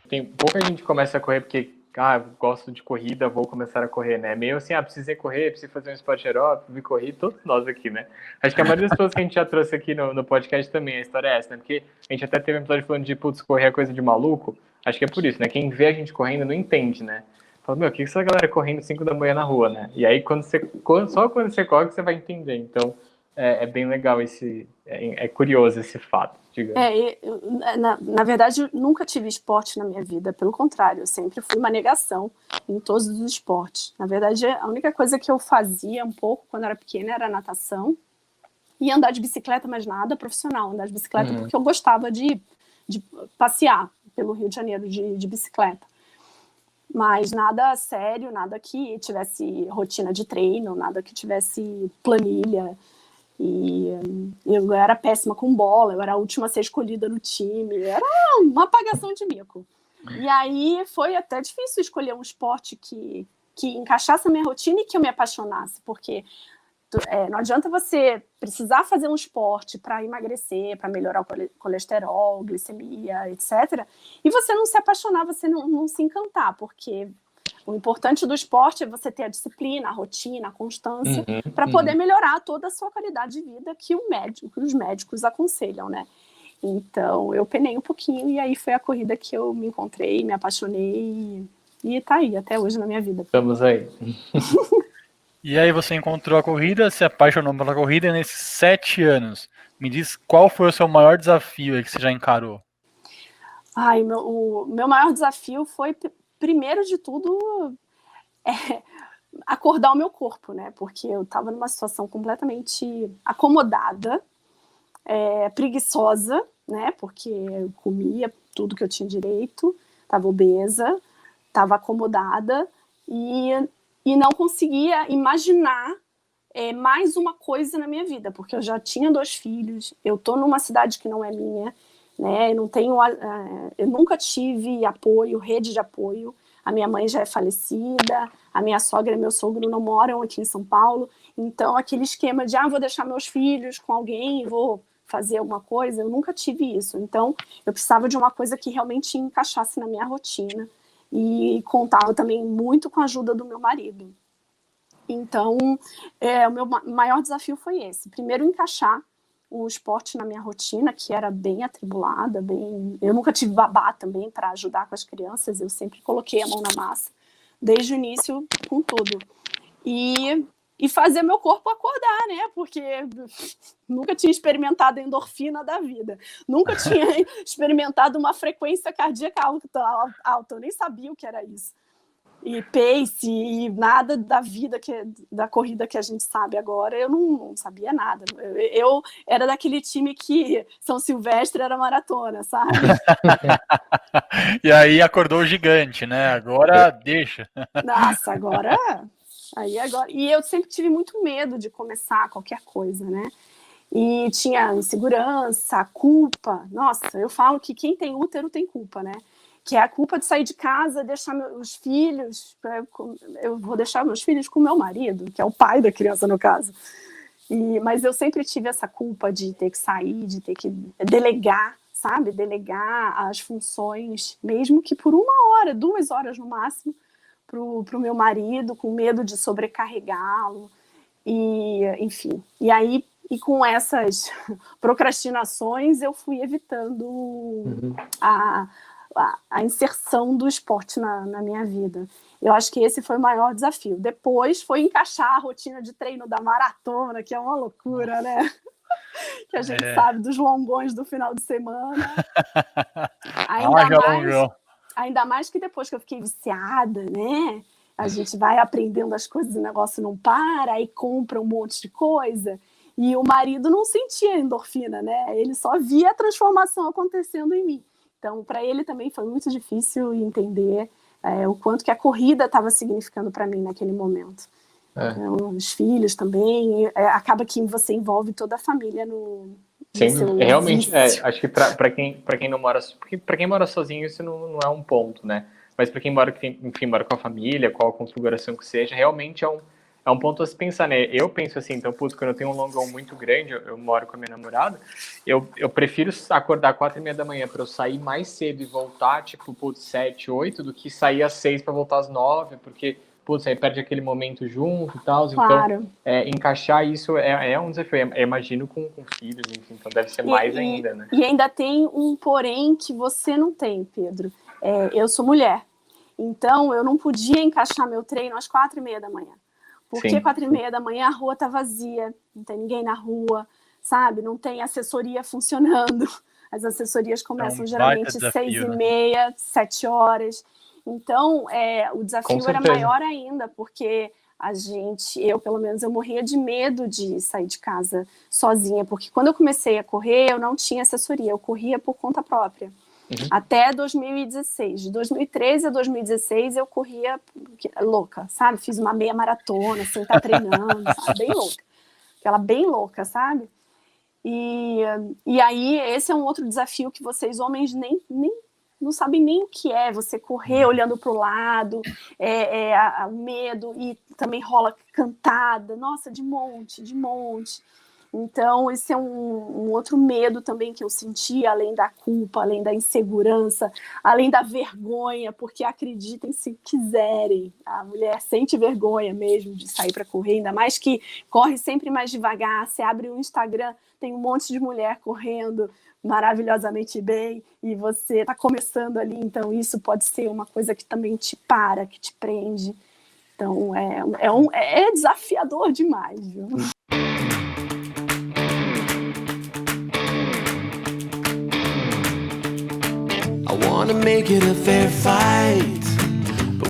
tem pouca gente que começa a correr porque, gosto de corrida, vou começar a correr, né? Meio assim, precisei correr, preciso fazer um esporte aeróbico, me correr, todos nós aqui, né? Acho que a maioria das pessoas que a gente já trouxe aqui no podcast também, a história é essa, né? Porque a gente até teve um episódio falando de, putz, correr é coisa de maluco. Acho que é por isso, né? Quem vê a gente correndo não entende, né? Fala, meu, o que essa galera correndo 5 da manhã na rua, né? E aí, só quando você corre que você vai entender. Então, é bem legal é curioso esse fato, digamos. Na verdade, eu nunca tive esporte na minha vida, pelo contrário, eu sempre fui uma negação em todos os esportes. Na verdade, a única coisa que eu fazia um pouco quando era pequena era natação e andar de bicicleta, mas nada profissional, andar de bicicleta porque eu gostava de passear pelo Rio de Janeiro de bicicleta. Mas nada sério, nada que tivesse rotina de treino, nada que tivesse planilha. E eu era péssima com bola, eu era a última a ser escolhida no time, era uma apagação de mico. E aí foi até difícil escolher um esporte que encaixasse a minha rotina e que eu me apaixonasse, porque não adianta você precisar fazer um esporte para emagrecer, para melhorar o colesterol, glicemia, etc. E você não se apaixonar, você não se encantar, porque o importante do esporte é você ter a disciplina, a rotina, a constância, para poder melhorar toda a sua qualidade de vida que os médicos aconselham, né? Então, eu penei um pouquinho e aí foi a corrida que eu me encontrei, me apaixonei e tá aí até hoje na minha vida. Estamos aí. E aí você encontrou a corrida, se apaixonou pela corrida nesses 7 anos. Me diz qual foi o seu maior desafio que você já encarou? O meu maior desafio foi, primeiro de tudo, acordar o meu corpo, né? Porque eu estava numa situação completamente acomodada, preguiçosa, né? Porque eu comia tudo que eu tinha direito, estava obesa, estava acomodada e não conseguia imaginar mais uma coisa na minha vida, porque eu já tinha 2 filhos, eu estou numa cidade que não é minha, né? Eu nunca tive apoio, rede de apoio. A minha mãe já é falecida, a minha sogra e meu sogro não moram aqui em São Paulo, então aquele esquema de vou deixar meus filhos com alguém, vou fazer alguma coisa, eu nunca tive isso. Então eu precisava de uma coisa que realmente encaixasse na minha rotina e contava também muito com a ajuda do meu marido. Então o meu maior desafio foi esse. Primeiro, encaixar o esporte na minha rotina, que era bem atribulada, eu nunca tive babá também para ajudar com as crianças, eu sempre coloquei a mão na massa, desde o início, com tudo. E fazer meu corpo acordar, né? Porque nunca tinha experimentado a endorfina da vida, nunca tinha experimentado uma frequência cardíaca alta, eu nem sabia o que era isso. E pace, e nada da vida, da corrida que a gente sabe agora, eu não sabia nada. Eu era daquele time que São Silvestre era maratona, sabe? E aí acordou o gigante, né? Agora deixa. Nossa, agora... E eu sempre tive muito medo de começar qualquer coisa, né? E tinha insegurança, culpa. Nossa, eu falo que quem tem útero tem culpa, né? Que é a culpa de sair de casa, deixar meus filhos... Eu vou deixar meus filhos com o meu marido, que é o pai da criança, no caso. Mas eu sempre tive essa culpa de ter que sair, de ter que delegar, sabe? Delegar as funções, mesmo que por 1 hora, 2 horas no máximo, pro meu marido, com medo de sobrecarregá-lo. Enfim. E com essas procrastinações, eu fui evitando a inserção do esporte na minha vida. Eu acho que esse foi o maior desafio. Depois foi encaixar a rotina de treino da maratona, que é uma loucura, né? Que a gente sabe dos longões do final de semana. Ainda mais que depois que eu fiquei viciada, né? A gente vai aprendendo as coisas, o negócio não para, aí compra um monte de coisa. E o marido não sentia endorfina, né? Ele só via a transformação acontecendo em mim. Então, para ele também foi muito difícil entender o quanto que a corrida estava significando para mim naquele momento. Então, os filhos também, acaba que você envolve toda a família no seu realmente, acho que para quem não mora, porque para quem mora sozinho isso não é um ponto, né? Mas para quem mora, enfim, mora com a família, qual a configuração que seja, realmente é é um ponto a se pensar, né? Eu penso assim, então, putz, quando eu tenho um longão muito grande, eu moro com a minha namorada, eu prefiro acordar 4h30 da manhã para eu sair mais cedo e voltar, tipo, putz, 7, 8, do que sair às 6 para voltar às 9, porque, putz, aí perde aquele momento junto e tal. Claro. Então, encaixar isso é um desafio. Eu imagino com filhos, enfim, então deve ser mais ainda, né? E ainda tem um porém que você não tem, Pedro. Eu sou mulher, então eu não podia encaixar meu treino às 4h30 da manhã. Porque 4h30 da manhã a rua tá vazia, não tem ninguém na rua, sabe? Não tem assessoria funcionando. As assessorias começam geralmente 6h30, né? 7 horas. Então, o desafio era maior ainda, porque eu pelo menos, eu morria de medo de sair de casa sozinha, porque quando eu comecei a correr, eu não tinha assessoria, eu corria por conta própria. Até 2016. De 2013 a 2016 eu corria louca, sabe? Fiz uma meia maratona, sem estar treinando, sabe? Bem louca. Aquela bem louca, sabe? E aí esse é um outro desafio que vocês homens nem não sabem nem o que é você correr olhando para o lado, o medo, e também rola cantada, nossa, de monte. Então, esse é um outro medo também que eu senti, além da culpa, além da insegurança, além da vergonha, porque acreditem se quiserem, a mulher sente vergonha mesmo de sair para correr, ainda mais que corre sempre mais devagar. Você abre o Instagram, tem um monte de mulher correndo maravilhosamente bem, e você está começando ali, então isso pode ser uma coisa que também te para, que te prende. Então, é desafiador demais, viu? I wanna make it a fair fight.